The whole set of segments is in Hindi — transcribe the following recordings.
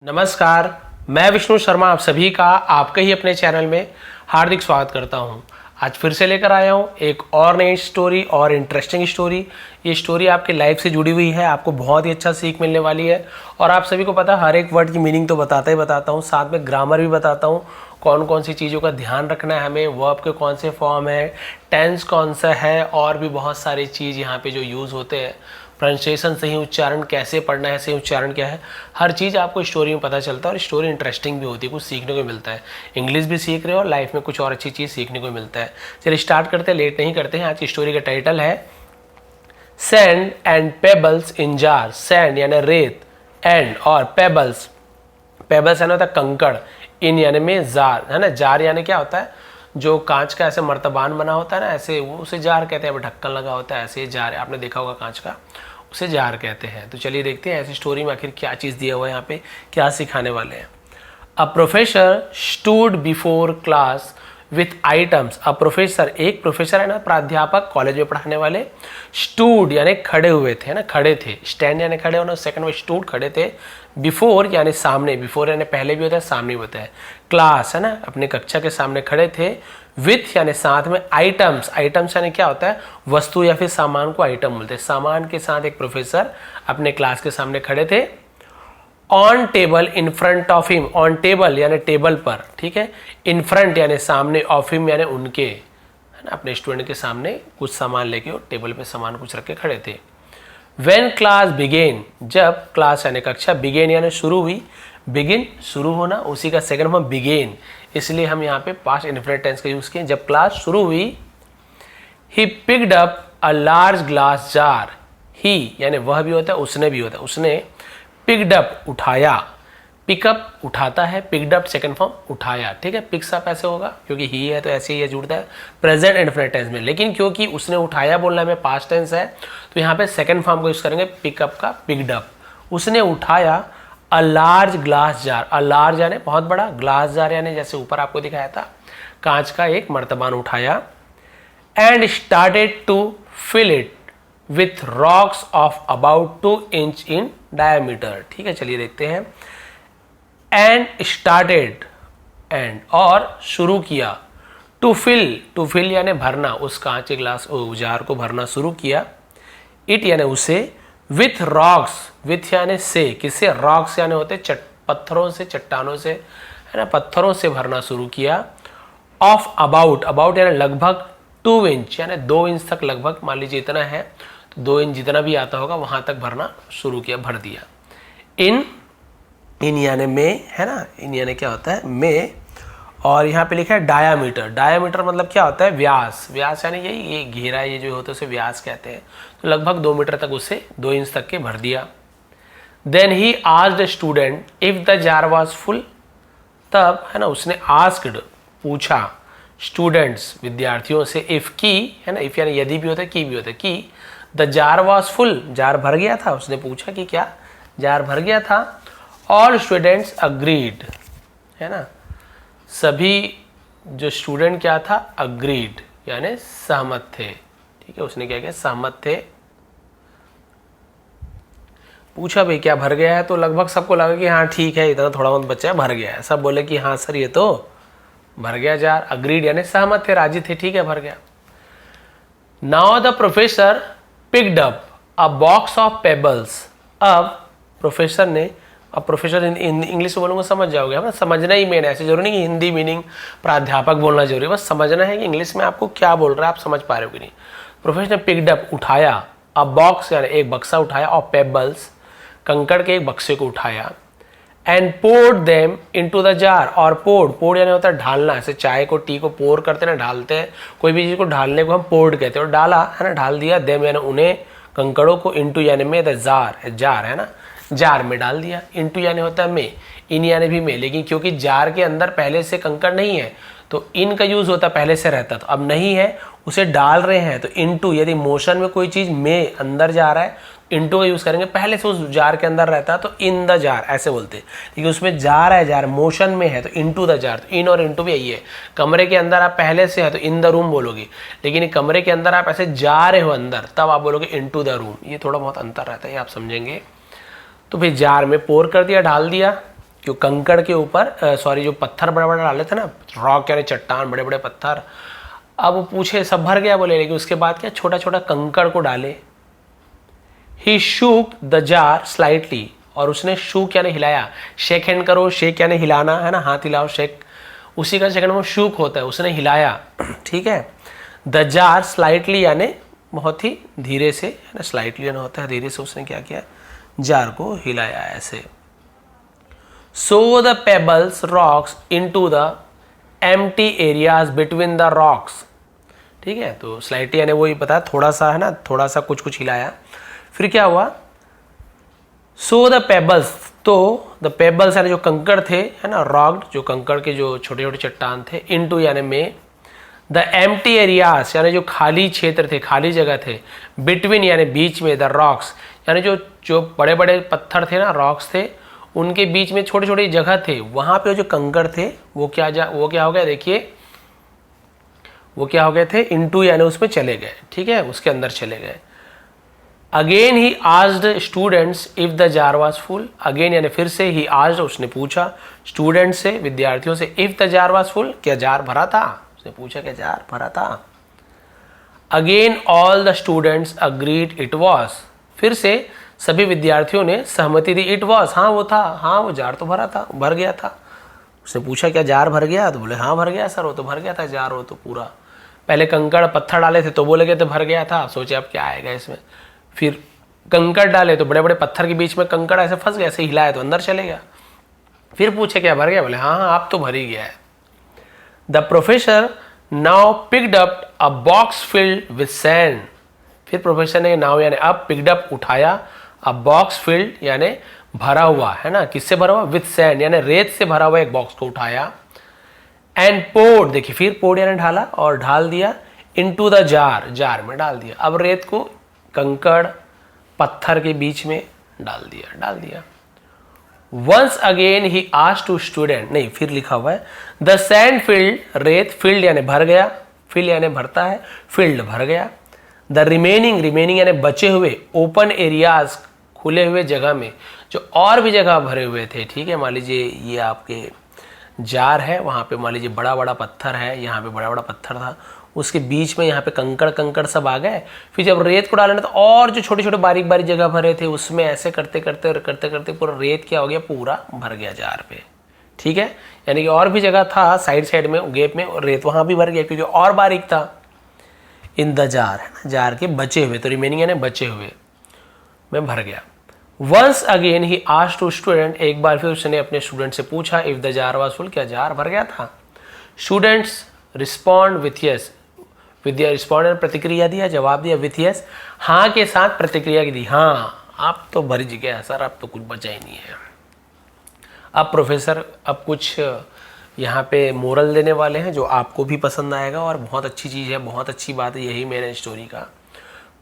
नमस्कार, मैं विष्णु शर्मा आप सभी का आपके ही अपने चैनल में हार्दिक स्वागत करता हूं। आज फिर से लेकर आया हूं एक और नई स्टोरी और इंटरेस्टिंग स्टोरी। ये स्टोरी आपके लाइफ से जुड़ी हुई है, आपको बहुत ही अच्छा सीख मिलने वाली है। और आप सभी को पता है हर एक वर्ड की मीनिंग तो बताता हूँ, साथ में ग्रामर भी बताता हूँ, कौन कौन सी चीज़ों का ध्यान रखना है हमें, वर्ब के कौन से फॉर्म है, टेंस कौन सा है, और भी बहुत सारी चीज़ यहाँ पे जो यूज़ होते हैं। प्रोनाउंसिएशन सही उच्चारण कैसे पढ़ना है, सही उच्चारण क्या है, हर चीज़ आपको स्टोरी में पता चलता है। और स्टोरी इंटरेस्टिंग भी होती है, कुछ सीखने को मिलता है। इंग्लिश भी सीख रहे हो और लाइफ में कुछ और अच्छी चीज़ सीखने को मिलता है। चलिए स्टार्ट करते हैं, लेट नहीं करते हैं। आज की स्टोरी का टाइटल है sand and pebbles in jar. Sand यानी रेत, एंड और पेबल्स, पेबल्स यानी होता है कंकड़, इन यानी में जार है ना। जार यानी क्या होता है, जो कांच का ऐसे मर्तबान बना होता है ना, ऐसे वो उसे जार कहते हैं। ढक्कन लगा होता है ऐसे जार, आपने देखा होगा कांच का, उसे जार कहते हैं। तो चलिए देखते हैं ऐसी स्टोरी में आखिर क्या चीज़ दिया हुआ है, यहाँ पे क्या सिखाने वाले हैं। A professor stood before class with items. A professor, एक प्रोफेसर है ना, प्राध्यापक कॉलेज में पढ़ाने वाले। स्टूड यानी खड़े हुए थे ना, खड़े थे। स्टैंड यानी खड़े होना, सेकंड में स्टूड खड़े थे। बिफोर यानी सामने, बिफोर यानी पहले भी होता है, सामने भी होता है। क्लास है ना, अपने कक्षा के सामने खड़े थे। विथ यानी साथ में। आइटम्स, आइटम्स यानी क्या होता है, वस्तु या फिर सामान को आइटम बोलते हैं। सामान के साथ एक प्रोफेसर अपने क्लास के सामने खड़े थे। On table in front of him, on table यानी टेबल पर, ठीक है। इन फ्रंट यानी सामने, ऑफ हिम यानी उनके, है ना, अपने स्टूडेंट के सामने कुछ सामान लेके वो टेबल पे सामान कुछ रख के खड़े थे। व्हेन क्लास बिगेन, जब क्लास यानी कक्षा, बिगेन यानी शुरू हुई, बिगिन शुरू होना, उसी का सेकंड फॉर्म बिगेन, इसलिए हम यहाँ पे पास्ट इनफिनिट टेंस का यूज किए। जब क्लास शुरू हुई, he picked up a large glass jar. He यानी वह भी होता है, उसने भी होता है। उसने पिक्ड अप उठाया, पिकअप उठाता है, पिक्ड अप सेकंड फॉर्म उठाया, ठीक है। पिक्स अप ऐसे होगा क्योंकि ही है तो ऐसे ही है, जुड़ता है प्रेजेंट इनफिनिट टेंस में। लेकिन क्योंकि उसने उठाया बोलना में पास्ट टेंस है, तो यहाँ पे सेकंड फॉर्म को यूज करेंगे पिकअप का, पिक्ड अप। उसने उठाया अ large glass jar. A large यानी बहुत बड़ा, ग्लास जार यानी जैसे ऊपर आपको दिखाया था कांच का एक मर्तबान उठाया। And started to fill it with rocks of about 2 inch in diameter, ठीक है। चलिए देखते हैं। एंड स्टार्टेड, एंड और शुरू किया। टू फिल, टू फिल यानी भरना, उस कांच के ग्लास जार को भरना शुरू किया। इट यानी उसे, विथ रॉक्स, विथ यानी से, किससे, रॉक्स यानी होते पत्थरों से, चट्टानों से, है ना, पत्थरों से भरना शुरू किया। ऑफ अबाउट, अबाउट यानी लगभग, 2 इंच यानी 2 इंच तक लगभग, मान लीजिए इतना है तो 2 इंच जितना भी आता होगा वहां तक भरना शुरू किया, भर दिया। इन, इन यानी में, है ना, इन यानी क्या होता है, में। और यहाँ पे लिखा है डायामीटर। डायामीटर मतलब क्या होता है, व्यास। व्यास यानी यही, ये घेरा, ये जो होता है उसे व्यास कहते हैं। तो लगभग 2 मीटर तक उसे 2 इंच तक के भर दिया। Then he asked student if the jar was full. तब, है ना, उसने आस्क्ड पूछा स्टूडेंट्स विद्यार्थियों से, इफ की, है ना, इफ यानी यदि भी होता है, की भी होता है, की the jar was full, jar भर गया था। उसने पूछा कि क्या जार भर गया था। ऑल स्टूडेंट्स अग्रीड, है ना, सभी जो स्टूडेंट क्या था, अग्रीड यानी सहमत थे, ठीक है। उसने क्या किया, सहमत थे। पूछा भाई क्या भर गया है, तो लगभग सबको लगा कि हाँ ठीक है, इतना थोड़ा बहुत बच्चा है, भर गया है। सब बोले कि हाँ सर ये तो भर गया जार। अग्रीड यानी सहमत थे, राजी थे, ठीक है, भर गया। Now the professor picked up a box of pebbles. अब प्रोफेसर ने, अब प्रोफेसर इंग्लिश में बोलूंगा समझ जाओगे, है ना, समझना ही मेन है। ऐसे जरूरी नहीं कि हिंदी मीनिंग प्राध्यापक बोलना जरूरी है, बस समझना है कि इंग्लिश में आपको क्या बोल रहा है, आप समझ पा रहे हो कि नहीं। प्रोफेसर ने पिक्ड अप उठाया, अ बॉक्स यानी एक बक्सा उठाया, और पेबल्स कंकड़ के एक बक्से को उठाया। And poured them into the jar. और पोर्ड, पोर्ड यानी होता है ढालना, ऐसे चाय को, टी को पोर करते ना, ढालते हैं, कोई भी चीज को ढालने को हम पोर्ड कहते हैं। और डाला, है ना, ढाल दिया। देम यानी उन्हें, कंकड़ों को, इनटू यानी में, द जार, जार है ना, जार में डाल दिया। इनटू यानी होता है में, इन यानी भी में। लेकिन क्योंकि जार के अंदर पहले से कंकड़ नहीं है तो इन का यूज होता, पहले से रहता, तो अब नहीं है, उसे डाल रहे हैं तो इनटू। यदि मोशन में कोई चीज में अंदर जा रहा है, इनटू का यूज करेंगे। पहले से उस जार के अंदर रहता तो इन द जार ऐसे बोलते, लेकिन उसमें जा रहा है, जार मोशन में है तो इनटू द जार। तो इन और इनटू भी यही है। कमरे के अंदर आप पहले से है तो इन द रूम बोलोगे, लेकिन कमरे के अंदर आप ऐसे जा रहे हो अंदर, तब आप बोलोगे इनटू द रूम। ये थोड़ा बहुत अंतर रहता है, ये आप समझेंगे। तो फिर जार में पोर कर दिया, ढाल दिया। जो कंकड़ के ऊपर जो पत्थर बड़े बड़े डाले थे ना, रॉक यानी चट्टान, बड़े बड़े पत्थर। अब वो पूछे सब भर गया, बोले, लेकिन उसके बाद क्या, छोटा छोटा कंकड़ को डाले। ही शूक द जार स्लाइटली, और उसने शूक यानी हिलाया, शेक हैंड करो, शेक यानी हिलाना है ना, हाथ हिलाओ, शेक, उसी का सेकंड में शूक होता है, उसने हिलाया, ठीक है। द जार स्लाइटली यानी बहुत ही धीरे से, है ना, स्लाइटली यानी होता है धीरे से, उसने क्या किया, जार को हिलाया ऐसे। So the pebbles rocks into the empty areas between the rocks, ठीक है। तो स्लाइटली यानी वही पता है, थोड़ा सा, है ना, थोड़ा सा कुछ कुछ हिलाया। फिर क्या हुआ, सो द पेबल्स, तो द पेबल्स यानी जो कंकड़ थे, है ना, रॉक्ड, जो कंकड़ के जो छोटे छोटे चट्टान थे, इनटू यानी में, द एम्प्टी एरियाज यानी जो खाली क्षेत्र थे, खाली जगह थे, बिटवीन यानी बीच में, द रॉक्स यानी जो जो बड़े बड़े पत्थर थे ना, रॉक्स थे, उनके बीच में छोटी छोटी जगह थे, वहां पे जो कंकड़ थे वो क्या हो गया, देखिए वो क्या हो गए थे, इनटू यानी उसमें चले गए, ठीक है, उसके अंदर चले गए। Again he asked students if the jar was full, again यानी फिर से, ही आस्क्ड उसने पूछा, स्टूडेंट से, विद्यार्थियों से, if the jar was full, क्या जार भरा था, उसने पूछा क्या जार भरा था। Again all the students agreed it was, फिर से सभी विद्यार्थियों ने सहमति दी, इट वाज, हाँ वो था, हाँ वो जार तो भरा था, भर गया था। उसने पूछा क्या जार भर गया, तो बोले हाँ भर गया सर, वो तो भर गया था जार, वो तो पूरा, पहले कंकड़ पत्थर डाले थे तो बोले गए तो भर गया था, सोचे अब क्या आएगा इसमें, फिर कंकड़ डाले तो बड़े बड़े पत्थर के बीच में कंकड़ ऐसे फंस गया, ऐसे हिलाया तो अंदर चले गया। फिर पूछे क्या भर गया, बोले हाँ हाँ अब तो भर ही गया है। The professor now picked up a box filled with sand, फिर प्रोफेसर ने नाउ यानी अब, पिक्ड अप उठाया, अ बॉक्स फिल्ड यानी भरा हुआ, है ना, किससे भरा हुआ, विद सैंड यानी रेत से भरा हुआ एक बॉक्स को उठाया। एंड पोर्ड, देखिए फिर पोर्ड यानी ढाला, और ढाल दिया, इनटू द जार, जार में डाल दिया। अब रेत को कंकड़ पत्थर के बीच में डाल दिया। Once again he asked to student, नहीं फिर लिखा हुआ है, द सैंड फील्ड, रेत, फील्ड यानी भर गया, फिल यानी भरता है, फील्ड भर गया। द रिमेनिंग यानी बचे हुए, ओपन एरियाज खुले हुए जगह में जो और भी जगह भरे हुए थे, ठीक है, मान लीजिए ये आपके जार है, वहां पे मान लीजिए बड़ा बड़ा पत्थर है, यहाँ पे बड़ा बड़ा पत्थर था, उसके बीच में यहाँ पे कंकड़ सब आ गए। फिर जब रेत को डालना तो और जो छोटे छोटे बारीक बारीक जगह भरे थे उसमें ऐसे करते करते पूरा रेत क्या हो गया, पूरा भर गया जार पे, ठीक है। यानी कि और भी जगह था साइड में गैप में, और रेत वहां भी भर गया क्योंकि और बारीक था। इन द जार, है ना, जार के बचे हुए, तो रिमेनिंग यानी बचे हुए में भर गया। Once again he asked to student, एक बार फिर उसने अपने स्टूडेंट से पूछा, if the jar was full, क्या जार भर गया था। स्टूडेंट्स रिस्पॉन्ड विथ यस, विद्या रिस्पॉन्ड ने प्रतिक्रिया दिया, जवाब दिया, विथ यस, हाँ के साथ प्रतिक्रिया दी, हाँ आप तो भर गया सर, अब तो कुछ बचा ही नहीं है। अब प्रोफेसर अब कुछ यहाँ पे मोरल देने वाले हैं जो आपको भी पसंद आएगा, और बहुत अच्छी चीज़ है, बहुत अच्छी बात है, यही मेरे स्टोरी का।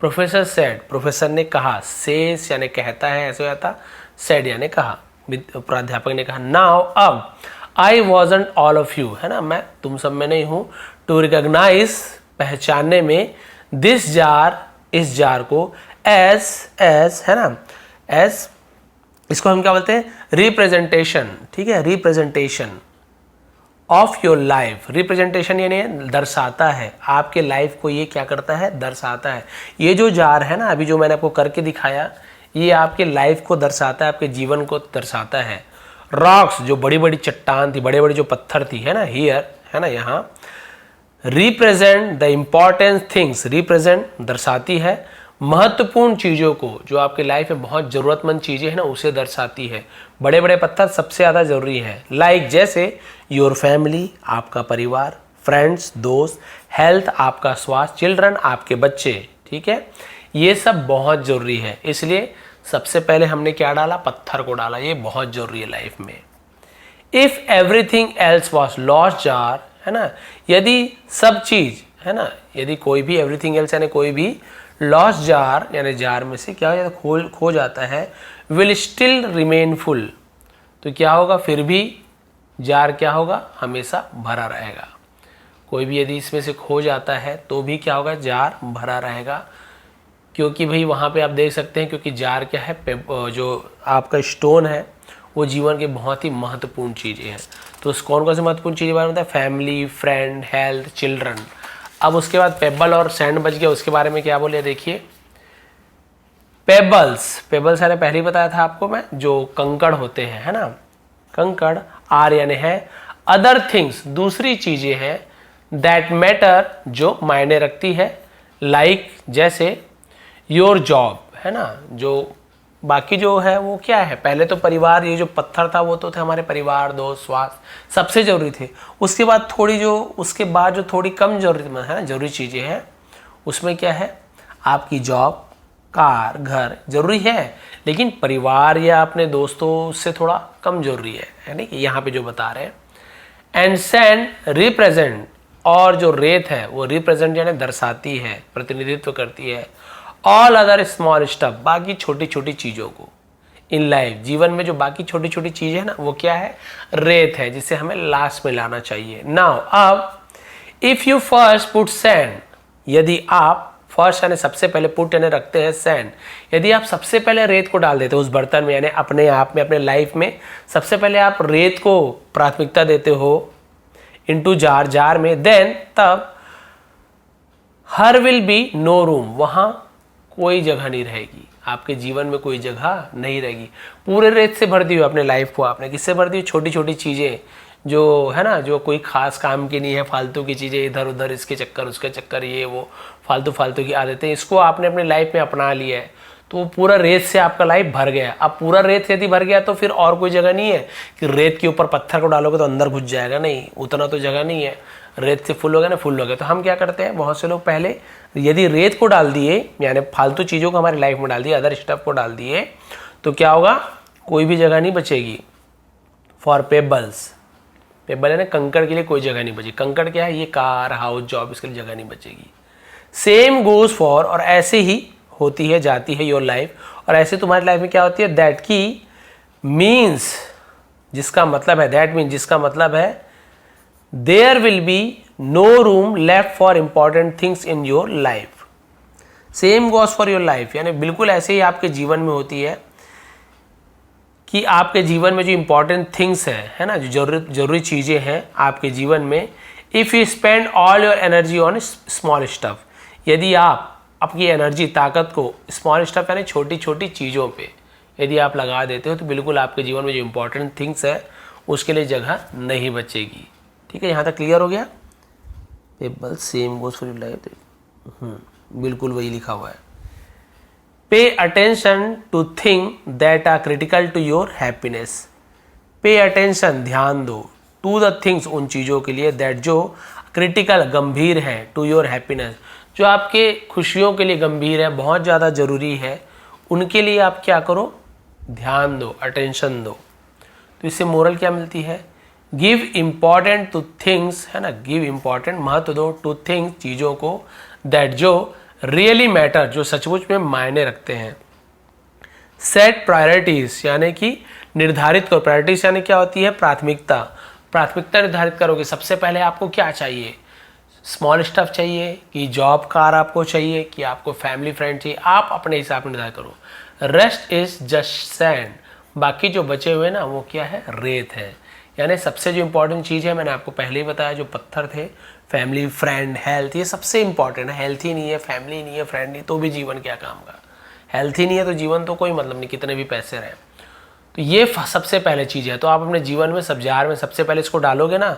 प्रोफेसर सेड, प्रोफेसर ने कहा, सेस यानी कहता है, ऐसे होता, सेड यानी कहा, प्राध्यापक ने कहा, नाउ अब, आई वॉजंट ऑल ऑफ यू, है ना, मैं तुम सब में नहीं हूँ, टू रिकॉग्नाइज पहचानने में, दिस जार, इस जार को, एज है ना, एज, इसको हम क्या बोलते हैं, रिप्रेजेंटेशन, ठीक है, representation of your life. Representation यानी दर्शाता है, आपके लाइफ को ये क्या करता है, दर्शाता है। ये जो जार है ना, अभी जो मैंने आपको करके दिखाया, ये आपके लाइफ को दर्शाता है, आपके जीवन को दर्शाता है। रॉक्स, जो बड़ी बड़ी चट्टान थी, बड़े बड़े जो पत्थर थी, है ना, हियर, है ना, यहाँ, represent the important things, represent दर्शाती है, महत्वपूर्ण चीज़ों को, जो आपके लाइफ में बहुत ज़रूरतमंद चीज़ें हैं ना, उसे दर्शाती है। बड़े बड़े पत्थर सबसे ज़्यादा ज़रूरी है, लाइक जैसे योर फैमिली, आपका परिवार, फ्रेंड्स, दोस्त, हेल्थ, आपका स्वास्थ्य, चिल्ड्रन, आपके बच्चे, ठीक है, ये सब बहुत ज़रूरी है। इसलिए सबसे पहले हमने क्या डाला, पत्थर को डाला, ये बहुत ज़रूरी है लाइफ में। If everything else was lost jar, है ना, यदि सब चीज़, है ना, यदि कोई भी, एवरीथिंग एल्स यानी कोई भी, लॉस्ट जार यानी जार में से क्या हो जाता है, खो जाता है, विल स्टिल रिमेन फुल, तो क्या होगा, फिर भी जार क्या होगा, हमेशा भरा रहेगा। कोई भी यदि इसमें से खो जाता है तो भी क्या होगा, जार भरा रहेगा, क्योंकि भाई वहाँ पे आप देख सकते हैं, क्योंकि जार क्या है, जो आपका स्टोन है वो जीवन के बहुत ही महत्वपूर्ण चीज़ें हैं। तो कौन कौन सी महत्वपूर्ण चीज़ें बारे में बताया? Family, friend, health, children. अब उसके बाद पेबल और सैंड बच गया, उसके बारे में क्या बोले देखिए। पेबल्स मैंने पहले ही बताया था आपको मैं, जो कंकड़ होते हैं, है ना, कंकड़। आर यानी है अदर थिंग्स, दूसरी चीजें हैं, दैट मैटर जो मायने रखती है, लाइक जैसे योर जॉब, है ना, जो बाकी जो है वो क्या है, पहले तो परिवार, ये जो पत्थर था वो तो थे हमारे परिवार, दोस्त, स्वास्थ्य सबसे जरूरी थे। उसके बाद उसके बाद जो थोड़ी कम जरूरी है ना जरूरी चीजें हैं, उसमें क्या है, आपकी जॉब, कार, घर जरूरी है, लेकिन परिवार या अपने दोस्तों से थोड़ा कम जरूरी है ना, यहाँ पे जो बता रहे हैं। एंड सैंड रिप्रेजेंट, और जो रेत है वो रिप्रेजेंट यानी दर्शाती है, प्रतिनिधित्व करती है, ऑल अदर स्मॉल स्टफ, बाकी छोटी छोटी चीजों को। इन लाइफ, जीवन में जो बाकी छोटी छोटी चीजें है ना, वो क्या है, रेत है, जिसे हमें लास्ट में लाना चाहिए। नाउ अब if you first put sand, यदि आप फर्स्ट यानी सबसे पहले, पुट यानी रखते हैं, सैंड, यदि आप सबसे पहले रेत को डाल देते हो उस बर्तन में, यानी अपने आप में, अपने लाइफ में सबसे पहले आप रेत को प्राथमिकता देते हो इनटू जार में, देन तब her will be no room, वहां कोई जगह नहीं रहेगी, आपके जीवन में कोई जगह नहीं रहेगी। पूरे रेत से भर दी हो अपने लाइफ को, आपने किससे भर दी? छोटी छोटी चीजें जो है ना, जो कोई खास काम की नहीं है, फालतू की चीजें, इधर उधर, इसके चक्कर उसके चक्कर, ये वो फालतू की आदतें, इसको आपने अपने लाइफ में अपना लिया है, तो पूरा रेत से आपका लाइफ भर गया। अब पूरा रेत यदि भर गया तो फिर और कोई जगह नहीं है कि रेत के ऊपर पत्थर को डालोगे तो अंदर घुस जाएगा, नहीं, उतना तो जगह नहीं है, रेत से फुल हो गया ना, फुल हो गया। तो हम क्या करते हैं, बहुत से लोग पहले यदि रेत को डाल दिए, यानी फालतू चीज़ों को हमारी लाइफ में डाल दिए, अदर स्टफ को डाल दिए, तो क्या होगा, कोई भी जगह नहीं बचेगी। फॉर पेबल्स, पेबल है ना, कंकड़ के लिए कोई जगह नहीं बची। कंकड़ क्या है, ये कार, हाउस, जॉब, इसके लिए जगह नहीं बचेगी। सेम गोज फॉर, और ऐसे ही होती है, जाती है योर लाइफ, और ऐसे तुम्हारी लाइफ में क्या होती है, दैट की मीन्स, जिसका मतलब है, दैट मीन्स जिसका मतलब है, there will be no room left for important things in your life. Same goes for your life, यानी बिल्कुल ऐसे ही आपके जीवन में होती है कि आपके जीवन में जो इंपॉर्टेंट थिंग्स है ना, जो जरूरी चीजें हैं आपके जीवन में, if you spend all your energy on small stuff, यदि आप अपनी एनर्जी, ताकत को स्मॉल स्टफ यानी छोटी छोटी चीज़ों पे यदि आप लगा देते हो, तो बिल्कुल आपके जीवन में जो इंपॉर्टेंट थिंग्स है उसके लिए जगह नहीं बचेगी। ठीक है, यहाँ तक क्लियर हो गया। Pebble same goes for your life, बिल्कुल वही लिखा हुआ है। Pay attention to thing that are critical to your happiness, pay attention, ध्यान दो, टू द थिंग्स, उन चीज़ों के लिए, दैट जो क्रिटिकल, गंभीर है, टू योर हैप्पीनेस, जो आपके खुशियों के लिए गंभीर है, बहुत ज़्यादा ज़रूरी है, उनके लिए आप क्या करो, ध्यान दो, अटेंशन दो। तो इससे मोरल क्या मिलती है, गिव इम्पॉर्टेंट टू थिंग्स, है ना, गिव इम्पॉर्टेंट, महत्व दो, टू थिंग्स, चीज़ों को, दैट जो रियली मैटर, जो सचमुच में मायने रखते हैं। सेट प्रायोरिटीज, यानी कि निर्धारित करो, प्रायोरिटीज यानी क्या होती है, प्राथमिकता, प्राथमिकता निर्धारित करोगे। सबसे पहले आपको क्या चाहिए, स्मॉल स्टफ चाहिए कि जॉब, कार आपको चाहिए कि आपको फैमिली, फ्रेंड चाहिए, आप अपने हिसाब से निर्धारित करो। रेस्ट इज जस्ट सैंड, बाकी जो बचे हुए ना वो क्या है, रेत है। यानी सबसे जो इंपॉर्टेंट चीज़ है, मैंने आपको पहले ही बताया, जो पत्थर थे, फैमिली, फ्रेंड, हेल्थ, ये सबसे इंपॉर्टेंट है। हेल्थ ही नहीं है, फैमिली नहीं है, फ्रेंड नहीं, तो भी जीवन क्या काम का। हेल्थ ही नहीं है तो जीवन तो कोई मतलब नहीं, कितने भी पैसे रहे। तो ये सबसे पहले चीज़ है। तो आप अपने जीवन में, सब जार में सबसे पहले इसको डालोगे ना,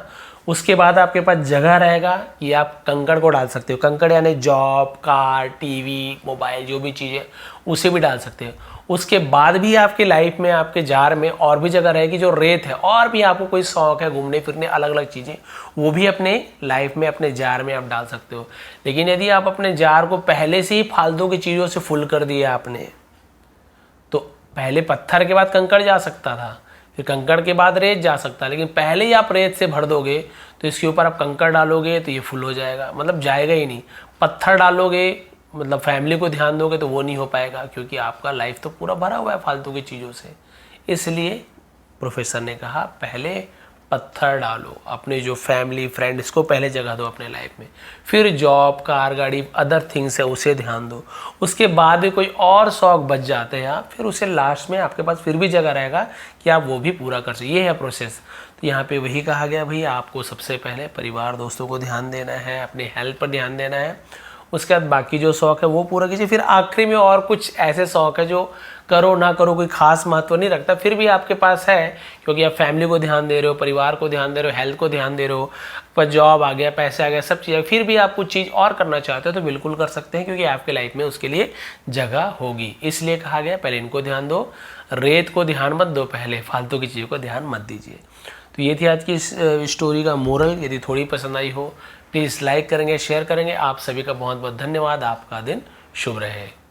उसके बाद आपके पास जगह रहेगा कि आप कंकड़ को डाल सकते हो। कंकड़ यानी जॉब, कार, टीवी, मोबाइल, जो भी चीज़ें, उसे भी डाल सकते हो। उसके बाद भी आपकी लाइफ में, आपके जार में और भी जगह रहेगी जो रेत है, और भी आपको कोई शौक है घूमने फिरने, अलग अलग चीज़ें, वो भी अपने लाइफ में, अपने जार में आप डाल सकते हो। लेकिन यदि आप अपने जार को पहले से ही फालतू की चीज़ों से फुल कर दिया आपने, तो पहले पत्थर के बाद कंकड़ जा सकता था, फिर कंकड़ के बाद रेत जा सकता है, लेकिन पहले ही आप रेत से भर दोगे तो इसके ऊपर आप कंकड़ डालोगे तो ये फुल हो जाएगा, मतलब जाएगा ही नहीं। पत्थर डालोगे, मतलब फैमिली को ध्यान दोगे तो वो नहीं हो पाएगा, क्योंकि आपका लाइफ तो पूरा भरा हुआ है फालतू की चीज़ों से। इसलिए प्रोफेसर ने कहा पहले पत्थर डालो, अपने जो फैमिली फ्रेंड इसको पहले जगह दो अपने लाइफ में, फिर जॉब कार गाड़ी अदर थिंग्स है उसे ध्यान दो, उसके बाद भी कोई और शौक बच जाते हैं आप, फिर उसे लास्ट में आपके पास फिर भी जगह रहेगा कि आप वो भी पूरा कर सकें। ये है प्रोसेस। तो यहाँ पे वही कहा गया भाई, आपको सबसे पहले परिवार दोस्तों को ध्यान देना है, अपनी हेल्थ पर ध्यान देना है, उसके बाद बाकी जो शौक है वो पूरा कीजिए, फिर आखिरी में और कुछ ऐसे शौक है जो करो ना करो कोई खास महत्व नहीं रखता, फिर भी आपके पास है क्योंकि आप फैमिली को ध्यान दे रहे हो, परिवार को ध्यान दे रहे हो, हेल्थ को ध्यान दे रहे हो, पर जॉब आ गया, पैसे आ गया, सब चीज़, फिर भी आप कुछ चीज़ और करना चाहते हो तो बिल्कुल कर सकते हैं क्योंकि आपके लाइफ में उसके लिए जगह होगी। इसलिए कहा गया पहले इनको ध्यान दो, रेत को ध्यान मत दो, पहले फालतू की चीज़ों को ध्यान मत दीजिए। तो ये थी आज की इस स्टोरी का मोरल। यदि थोड़ी पसंद आई हो प्लीज़ लाइक करेंगे, शेयर करेंगे। आप सभी का बहुत बहुत धन्यवाद। आपका दिन शुभ रहे।